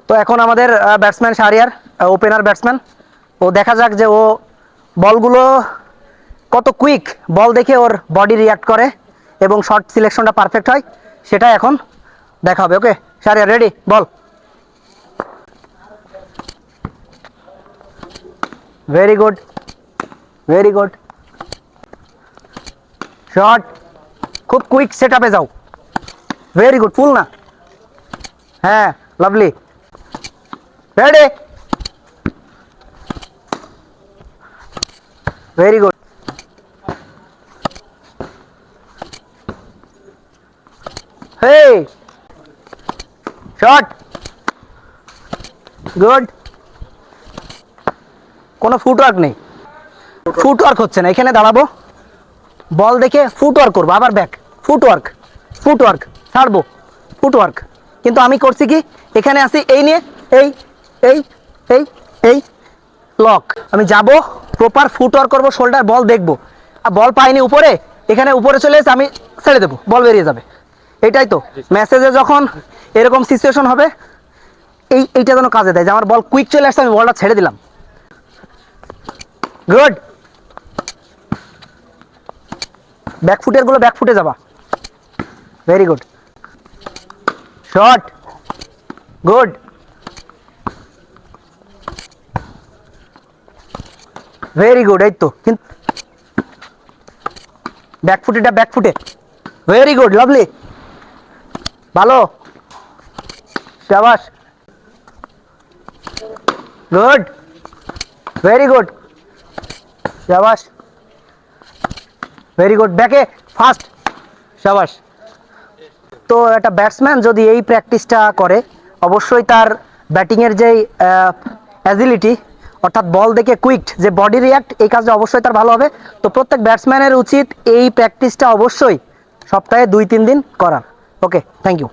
তো এখন আমাদের ব্যাটসম্যান শাহরিয়ার, ওপেনার ব্যাটসম্যান, ও দেখা যাক যে ও বলগুলো কত কুইক বল দেখে ওর বডি রিয়াক্ট করে এবং শট সিলেকশনটা পারফেক্ট হয়, সেটা এখন দেখা হবে। Okay Shahriar, ready, ball. Very good, very good shot, খুব কুইক সেট আপে যাও। ভেরি গুড, ফুল না, হ্যাঁ, লাভলি, রেডি, ভেরি গুড, হে শট, গুড। কোনো ফুটওয়ার্ক নেই, ফুটওয়ার্ক হচ্ছে না, এখানে দাঁড়াবো, বল দেখে ফুটওয়ার্ক করবো, আবার ব্যাক, ফুটওয়ার্ক, ফুটওয়ার্ক ছাড়বো, ফুটওয়ার্ক। কিন্তু আমি করছি কি, এখানে আসি এই নিয়ে, এই এই এই এই লক, আমি যাব, প্রপার ফুটওয়ার্ক করবো, শোল্ডার, বল দেখবো, আর বল পাইনি উপরে, এখানে উপরে চলে এসে আমি ছেড়ে দেবো, বল বেরিয়ে যাবে। এটাই তো মেসেজে যখন এরকম সিচুয়েশন হবে, এইটা যেন কাজে দেয় যে আমার বল কুইক চলে আসছে, আমি বলটা ছেড়ে দিলাম। গুড, ব্যাকফুটের গুলো ব্যাকফুটে যাবা, very good shot, good, very good. এই তো কিন্তু ব্যাকফুটেটা ব্যাকফুটে, ভেরি গুড, লাভলি, ভালো, শাবাশ, গুড, ভেরি গুড, শাবাশ, ভেরি গুড, ব্যাকে ফাস্ট, শাবাশ। তো একটা ব্যাটসম্যান যদি এই প্র্যাকটিসটা করে, অবশ্যই তার ব্যাটিংয়ের যেই অ্যাজিলিটি, অর্থাৎ বল দেখে কুইক যে বডি রিয়াক্ট, এই কাজটা অবশ্যই তার ভালো হবে। তো প্রত্যেক ব্যাটসম্যানের উচিত এই প্র্যাকটিসটা অবশ্যই সপ্তাহে 2-3 দিন করা। ওকে, থ্যাংক ইউ।